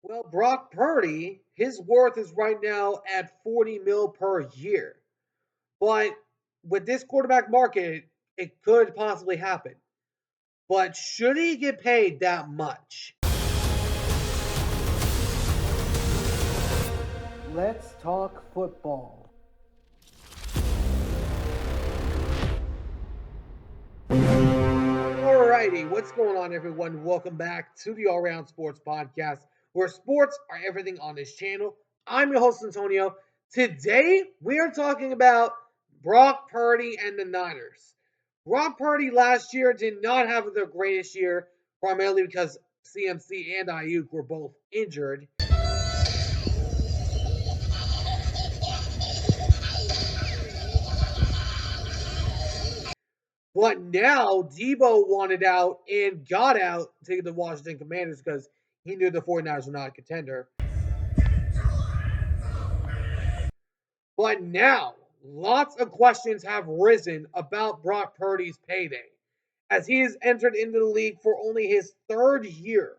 Well, Brock Purdy, his worth is right now at 40 mil per year. But with this quarterback market, it could possibly happen. But should he get paid that much? Let's talk football. Alrighty, what's going on, everyone? Welcome back to the All Round Sports Podcast, where sports are everything on this channel. I'm your host, Antonio. Today, we are talking about Brock Purdy and the Niners. Brock Purdy last year did not have the greatest year, primarily because CMC and Ayuk were both injured. But now Deebo wanted out and got out to the Washington Commanders because he knew the 49ers were not a contender. But now, lots of questions have risen about Brock Purdy's payday, as he has entered into the league for only his third year.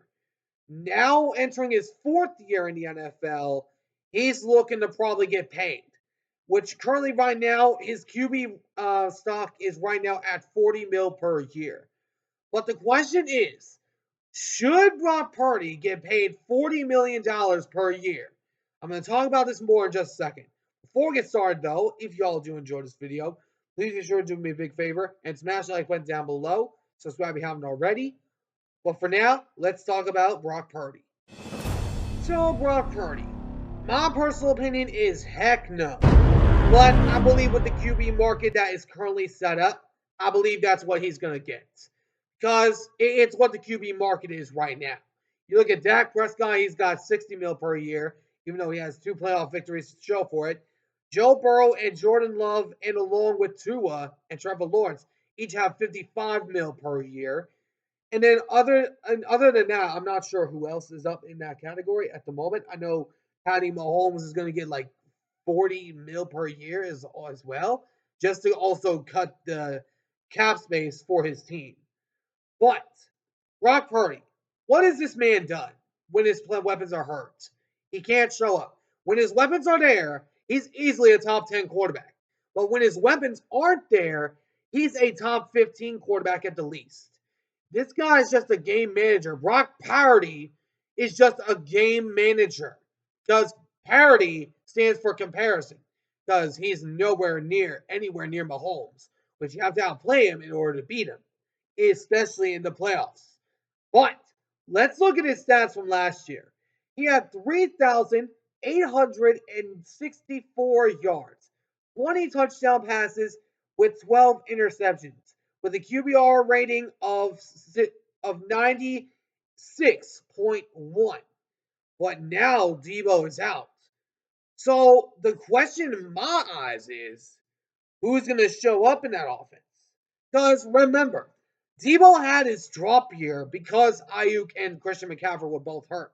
Now entering his fourth year in the NFL, he's looking to probably get paid. Which currently, right now, his QB stock is right now at 40 mil per year. But the question is, should Brock Purdy get paid $40 million per year? I'm going to talk about this more in just a second. Before we get started, though, if y'all do enjoy this video, please be sure to do me a big favor and smash the like button down below. Subscribe if you haven't already. But for now, let's talk about Brock Purdy. So, Brock Purdy, my personal opinion is heck no. But I believe with the QB market that is currently set up, I believe that's what he's going to get. Because it's what the QB market is right now. You look at Dak Prescott, he's got 60 mil per year, even though he has 2 playoff victories to show for it. Joe Burrow and Jordan Love, and along with Tua and Trevor Lawrence, each have 55 mil per year. And then other than that, I'm not sure who else is up in that category at the moment. I know Patty Mahomes is going to get like 40 mil per year as well, just to also cut the cap space for his team. But Brock Purdy, what has this man done when his weapons are hurt? He can't show up. When his weapons are there, he's easily a top 10 quarterback. But when his weapons aren't there, he's a top 15 quarterback at the least. This guy is just a game manager. Brock Purdy is just a game manager. Because parity stands for comparison. Because he's anywhere near Mahomes. But you have to outplay him in order to beat him, especially in the playoffs. But let's look at his stats from last year. He had 3,864 yards, 20 touchdown passes with 12 interceptions, with a QBR rating of 96.1. But now Deebo is out. So the question in my eyes is, who's going to show up in that offense? Because remember, Deebo had his drop year because Ayuk and Christian McCaffrey were both hurt.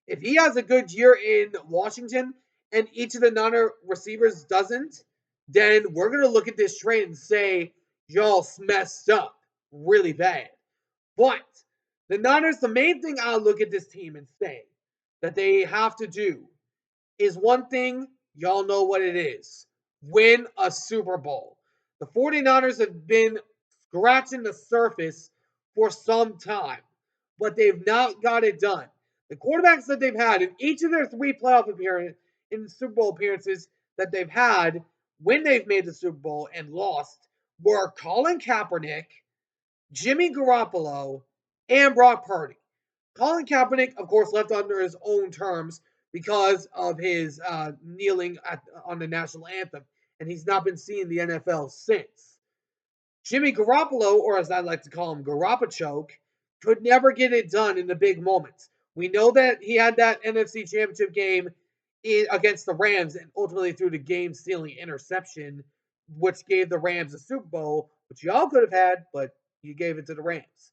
If he has a good year in Washington and each of the Niner receivers doesn't, then we're going to look at this trade and say, y'all messed up really bad. But the Niners, the main thing I look at this team and say that they have to do is one thing, y'all know what it is: win a Super Bowl. The 49ers have been scratching the surface for some time, but they've not got it done. The quarterbacks that they've had in each of their 3 playoff appearances, in Super Bowl appearances that they've had when they've made the Super Bowl and lost, were Colin Kaepernick, Jimmy Garoppolo, and Brock Purdy. Colin Kaepernick, of course, left under his own terms because of his kneeling on the national anthem, and he's not been seen in the NFL since. Jimmy Garoppolo, or as I like to call him, Garoppolo, could never get it done in the big moments. We know that he had that NFC Championship game against the Rams and ultimately threw the game-stealing interception, which gave the Rams a Super Bowl, which y'all could have had, but you gave it to the Rams.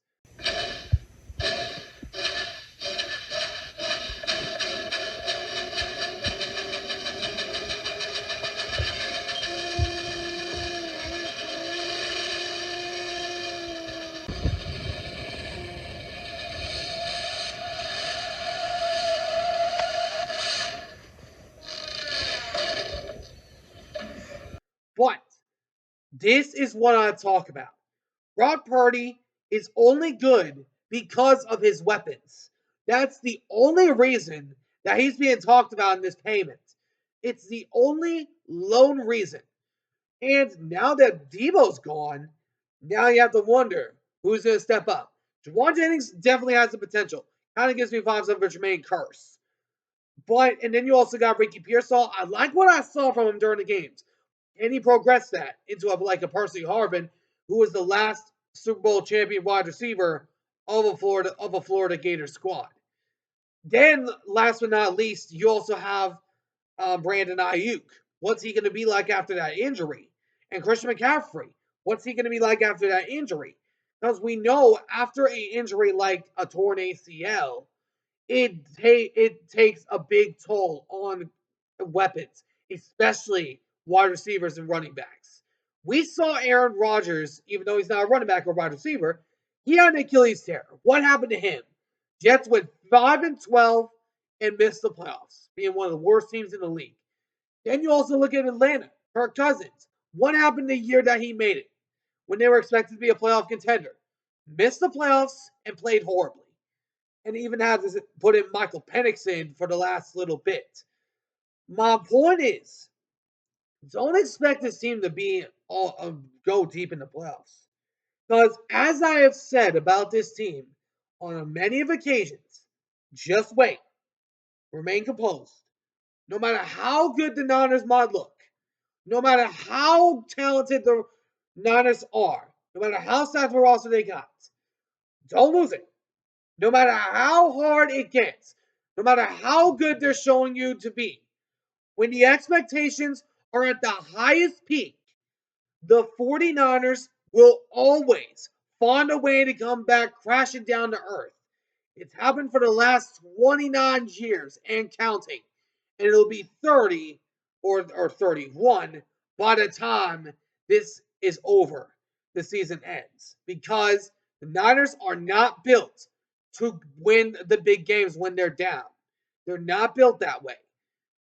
This is what I talk about. Brock Purdy is only good because of his weapons. That's the only reason that he's being talked about in this payment. It's the only lone reason. And now that Deebo's gone, now you have to wonder who's going to step up. Jawan Jennings definitely has the potential. Kind of gives me vibes of a Jermaine Curse. But, and then you also got Ricky Pearsall. I like what I saw from him during the games. And he progressed that into a Percy Harvin, who was the last Super Bowl champion wide receiver of a Florida Gators squad. Then, last but not least, you also have Brandon Ayuk. What's he going to be like after that injury? And Christian McCaffrey. What's he going to be like after that injury? Because we know after an injury like a torn ACL, it takes a big toll on weapons, especially wide receivers and running backs. We saw Aaron Rodgers, even though he's not a running back or wide receiver, he had an Achilles tear. What happened to him? Jets went 5-12 and missed the playoffs, being one of the worst teams in the league. Then you also look at Atlanta, Kirk Cousins. What happened the year that he made it when they were expected to be a playoff contender? Missed the playoffs and played horribly, and even had to put in Michael Penix in for the last little bit. My point is, don't expect this team to be go deep in the playoffs. Because as I have said about this team on many of occasions, just wait, remain composed. No matter how good the Niners might look, no matter how talented the Niners are, no matter how stacked of a roster they got, don't lose it. No matter how hard it gets, no matter how good they're showing you to be, when the expectations are at the highest peak, the 49ers will always find a way to come back crashing down to earth. It's happened for the last 29 years and counting. And it'll be 30 or 31 by the time this is over, the season ends. Because the Niners are not built to win the big games when they're down. They're not built that way.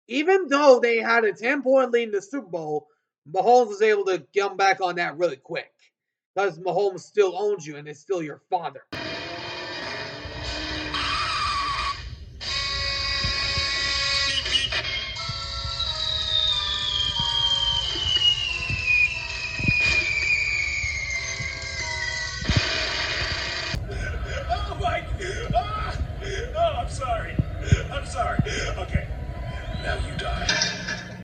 Even though they had a 10-point lead in the Super Bowl, Mahomes was able to come back on that really quick. Because Mahomes still owns you and is still your father. Oh my! I'm sorry. I'm sorry. Okay, now you die.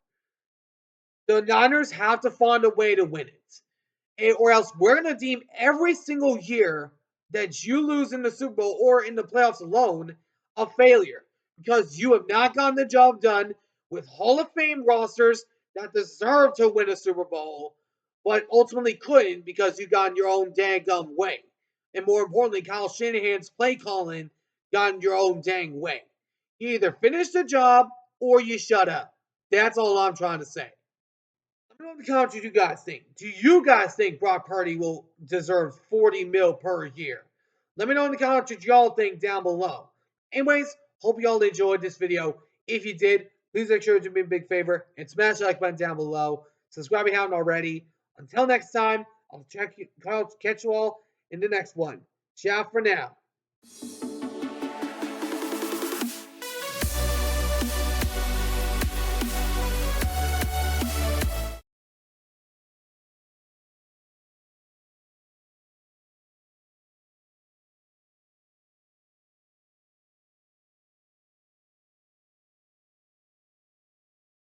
The Niners have to find a way to win it. Or else we're going to deem every single year that you lose in the Super Bowl or in the playoffs alone a failure because you have not gotten the job done with Hall of Fame rosters that deserve to win a Super Bowl, but ultimately couldn't because you got in your own dang way. And more importantly, Kyle Shanahan's play calling got in your own dang way. You either finish the job or you shut up. That's all I'm trying to say. Let me know in the comments what you guys think. Do you guys think Brock Purdy will deserve 40 mil per year? Let me know in the comments what y'all think down below. Anyways, hope y'all enjoyed this video. If you did, please make sure to do me a big favor and smash the like button down below. Subscribe if you haven't already. Until next time, I'll catch you all in the next one. Ciao for now.